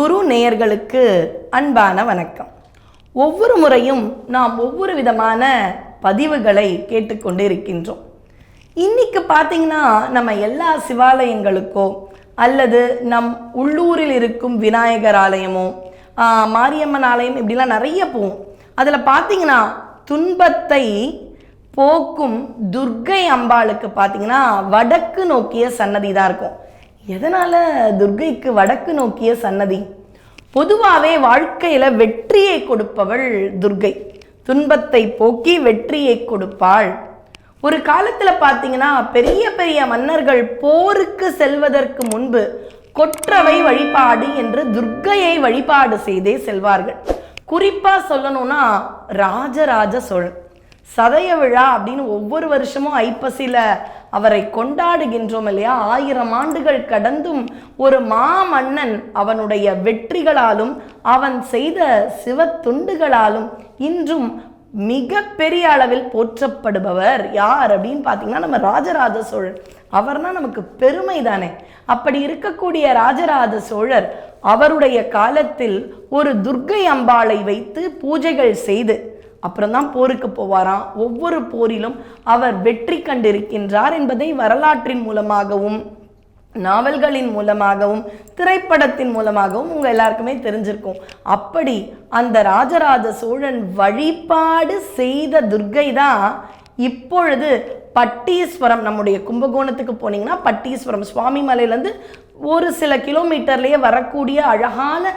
குரு நேயர்களுக்கு அன்பான வணக்கம். ஒவ்வொரு முறையும் நாம் ஒவ்வொரு விதமான பதிவுகளை கேட்டுக்கொண்டு இருக்கின்றோம். இன்னைக்கு பார்த்தீங்கன்னா நம்ம எல்லா சிவாலயங்களுக்கோ அல்லது நம் உள்ளூரில் இருக்கும் விநாயகர் ஆலயமோ மாரியம்மன் ஆலயம் இப்படிலாம் நிறைய போகும். அதில் பார்த்தீங்கன்னா துன்பத்தை போக்கும் துர்க்கை அம்பாளுக்கு பார்த்தீங்கன்னா வடக்கு நோக்கிய சன்னதி தான் இருக்கும். எதனால் துர்க்கைக்கு வடக்கு நோக்கிய சன்னதி? பொதுவாகவே வாழ்க்கையில் வெற்றியை கொடுப்பவள் துர்க்கை. துன்பத்தை போக்கி வெற்றியை கொடுப்பாள். ஒரு காலத்தில் பார்த்தீங்கன்னா பெரிய பெரிய மன்னர்கள் போருக்கு செல்வதற்கு முன்பு கொற்றவை வழிபாடு என்று துர்க்கையை வழிபாடு செய்தே செல்வார்கள். குறிப்பாக சொல்லணும்னா ராஜராஜ சோழன் சதய விழா அப்படின்னு ஒவ்வொரு வருஷமும் ஐப்பசியில் அவரை கொண்டாடுகின்றோம் இல்லையா? 1000 ஆண்டுகள் கடந்தும் ஒரு மாமன்னன் அவனுடைய வெற்றிகளாலும் அவன் செய்த சிவ துண்டுகளாலும் இன்றும் மிக பெரிய அளவில் போற்றப்படுபவர் யார் அப்படின்னு பார்த்தீங்கன்னா நம்ம ராஜராஜ சோழர். அவர்னா நமக்கு பெருமை தானே. அப்படி இருக்கக்கூடிய ராஜராஜ சோழர் அவருடைய காலத்தில் ஒரு துர்க்கை அம்பாளை வைத்து பூஜைகள் செய்து அப்புறம்தான் போருக்கு போவாராம். ஒவ்வொரு போரிலும் அவர் வெற்றி கண்டிருக்கின்றார் என்பதை வரலாற்றின் மூலமாகவும் நாவல்களின் மூலமாகவும் திரைப்படத்தின் மூலமாகவும் உங்கள் எல்லாருக்குமே தெரிஞ்சிருக்கும். அப்படி அந்த ராஜராஜ சோழன் வழிபாடு செய்த துர்க்கை தான் இப்பொழுது பட்டீஸ்வரம், நம்முடைய கும்பகோணத்துக்கு போனீங்கன்னா பட்டீஸ்வரம் சுவாமி மலையிலேருந்து ஒரு சில கிலோமீட்டர்லேயே வரக்கூடிய அழகான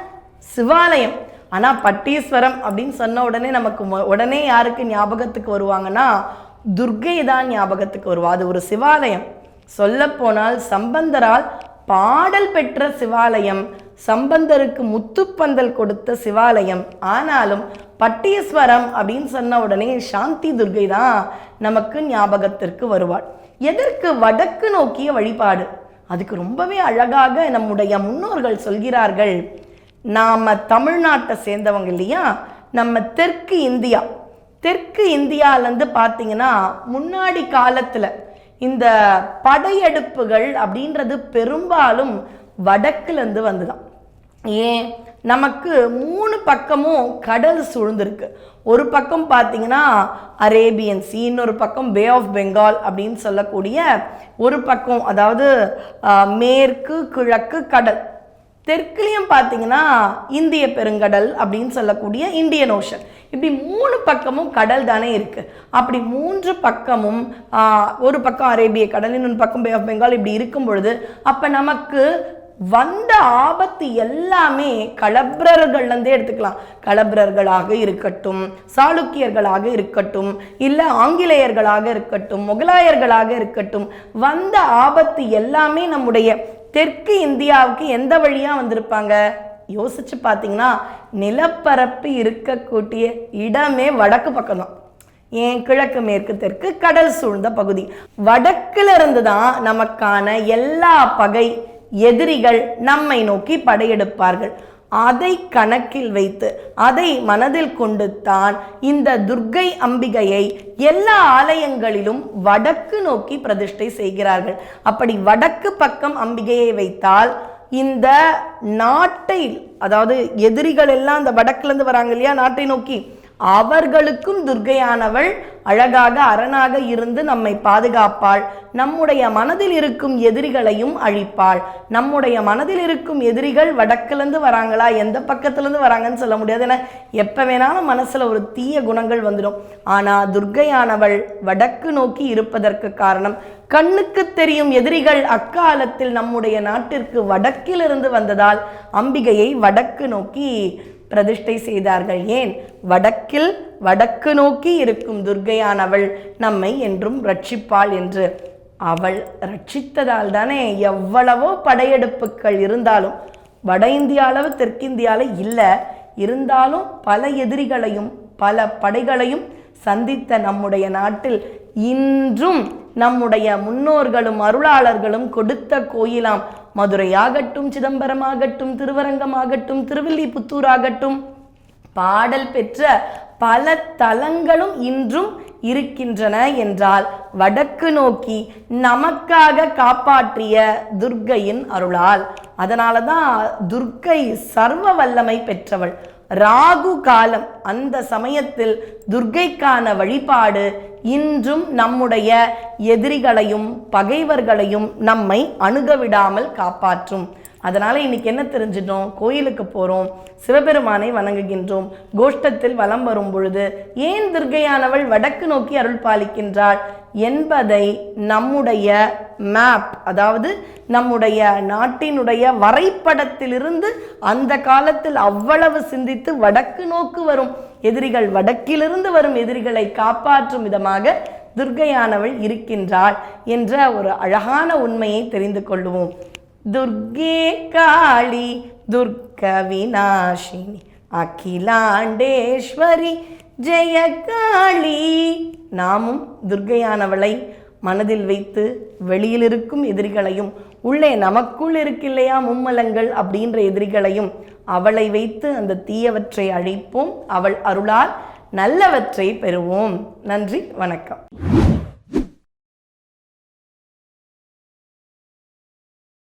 சிவாலயம். ஆனால் பட்டீஸ்வரம் அப்படின்னு சொன்ன உடனே நமக்கு உடனே யாருக்கு ஞாபகத்துக்கு வருவாங்கன்னா துர்க்கை தான் ஞாபகத்துக்கு வருவா. அது ஒரு சிவாலயம். சொல்லப்போனால் சம்பந்தரால் பாடல் பெற்ற சிவாலயம், சம்பந்தருக்கு முத்துப்பந்தல் கொடுத்த சிவாலயம். ஆனாலும் பட்டீஸ்வரம் அப்படின்னு சொன்ன உடனே சாந்தி துர்க்கை தான் நமக்கு ஞாபகத்திற்கு வருவாள். எதற்கு வடக்கு நோக்கிய வழிபாடு? அதுக்கு ரொம்பவே அழகாக நம்முடைய முன்னோர்கள் சொல்கிறார்கள். நாம் தமிழ்நாட்டை சேர்ந்தவங்க இல்லையா? நம்ம தெற்கு இந்தியாவிலேருந்து பார்த்தீங்கன்னா முன்னாடி காலத்தில் இந்த படையெடுப்புகள் அப்படின்றது பெரும்பாலும் வடக்குலேருந்து வந்துதான். ஏன்? நமக்கு 3 பக்கமும் கடல் சூழ்ந்திருக்கு. ஒரு பக்கம் பார்த்தீங்கன்னா அரேபியன் சி, இன்னொரு பக்கம் பே ஆஃப் பெங்கால் அப்படின்னு சொல்லக்கூடிய ஒரு பக்கம், அதாவது மேற்கு கிழக்கு கடல். தெற்குலையும் பார்த்தீங்கன்னா இந்திய பெருங்கடல் அப்படின்னு சொல்லக்கூடிய இந்தியன் ஓஷன். இப்படி 3 பக்கமும் கடல் தானே இருக்குது. அப்படி 3 பக்கமும் ஒரு பக்கம் அரேபிய கடல், இன்னொரு பக்கம் பே ஆஃப் பெங்கால் இப்படி இருக்கும் பொழுது அப்போ நமக்கு வந்த ஆபத்து எல்லாமே களப்பிரர்கள்லேருந்தே எடுத்துக்கலாம். களப்பிரர்களாக இருக்கட்டும், சாளுக்கியர்களாக இருக்கட்டும், இல்லை ஆங்கிலேயர்களாக இருக்கட்டும், முகலாயர்களாக இருக்கட்டும், வந்த ஆபத்து எல்லாமே நம்முடைய தெற்கு இந்தியாவுக்கு எந்த வழியாக வந்திருப்பாங்க? யோசிச்சு பார்த்தீங்கன்னா நிலப்பரப்பு இருக்கக்கூடிய இடமே வடக்கு பக்கம் தான். ஏன்? கிழக்கு மேற்கு தெற்கு கடல் சூழ்ந்த பகுதி. வடக்குல இருந்து தான் நமக்கான எல்லா பகை எதிரிகள் நம்மை நோக்கி படையெடுப்பார்கள். அதை கணக்கில் வைத்து அதை மனதில் கொண்டு தான் இந்த துர்க்கை அம்பிகையை எல்லா ஆலயங்களிலும் வடக்கு நோக்கி பிரதிஷ்டை செய்கிறார்கள். அப்படி வடக்கு பக்கம் அம்பிகையை வைத்தால் இந்த நாட்டை, அதாவது எதிரிகள் எல்லாம் அந்த வடக்குலேருந்து வராங்க இல்லையா நாட்டை நோக்கி, அவர்களுக்கும் துர்க்கையானவள் அழகாக அரணாக இருந்து நம்மை பாதுகாப்பாள். நம்முடைய மனதில் இருக்கும் எதிரிகளையும் அழிப்பாள். நம்முடைய மனதில் இருக்கும் எதிரிகள் வடக்குலேருந்து வராங்களா, எந்த பக்கத்துலேருந்து வராங்கன்னு சொல்ல முடியாது. ஏன்னா எப்போ வேணாலும் மனசில் ஒரு தீய குணங்கள் வந்துடும். ஆனால் துர்க்கையானவள் வடக்கு நோக்கி இருப்பதற்கு காரணம் கண்ணுக்கு தெரியும் எதிரிகள் அக்காலத்தில் நம்முடைய நாட்டிற்கு வடக்கிலிருந்து வந்ததால் அம்பிகையை வடக்கு நோக்கி பிரதிஷ்டை செய்தார்கள். ஏன்? வடக்கு நோக்கி இருக்கும் துர்க்கையானவள் நம்மை என்றும் ரட்சிப்பாள் என்று. அவள் ரட்சித்ததால் தானே எவ்வளவோ படையெடுப்புகள் இருந்தாலும் வட இந்தியாவில் தெற்கிந்தியாவில் இல்லை, இருந்தாலும் பல எதிரிகளையும் பல படைகளையும் சந்தித்த நம்முடைய நாட்டில் இன்றும் நம்முடைய முன்னோர்களும் அருளாளர்களும் கொடுத்த கோயிலாம் மதுரையாகட்டும், சிதம்பரமாகட்டும், திருவரங்கமாகட்டும், திருவில்லிபுத்தூராகட்டும், பாடல் பெற்ற பல தலங்களும் இன்றும் இருக்கின்றன என்றால் வடக்கு நோக்கி நமக்காக காப்பாற்றிய துர்க்கையின் அருளால். அதனால தான் துர்க்கை சர்வ வல்லமை பெற்றவள். ராகு காலம், அந்த சமயத்தில் துர்க்கைக்கான வழிபாடு இன்றும் நம்முடைய எதிரிகளையும் பகைவர்களையும் நம்மை அணுக விடாமல் காப்பாற்றும். அதனால இன்னைக்கு என்ன தெரிஞ்சிட்டோம்? கோயிலுக்கு போறோம், சிவபெருமானை வணங்குகின்றோம், கோஷ்டத்தில் வலம் வரும் பொழுது ஏன் துர்க்கையானவள் வடக்கு நோக்கி அருள் பாலிக்கின்றாள் என்பதை நம்முடைய மேப், அதாவது நம்முடைய நாட்டினுடைய வரைபடத்திலிருந்து அந்த காலத்தில் அவ்வளவு சிந்தித்து வடக்கு நோக்கு வரும் எதிரிகள், வடக்கிலிருந்து வரும் எதிரிகளை காப்பாற்றும் விதமாக துர்க்கையானவள் இருக்கின்றாள் என்ற ஒரு அழகான உண்மையை தெரிந்து கொள்வோம். துர்கே காளி துர்க விநாசினி அகிலாண்டேஸ்வரி ஜெய காளி. நாமும் துர்க்கையானவளை மனதில் வைத்து வெளியில் இருக்கும் எதிரிகளையும் உள்ளே நமக்குள் இருக்கில்லையா மும்மலங்கள் அப்படின்ற எதிரிகளையும் அவளை வைத்து அந்த தீயவற்றை அழிப்போம். அவள் அருளால் நல்லவற்றை பெறுவோம். நன்றி, வணக்கம்.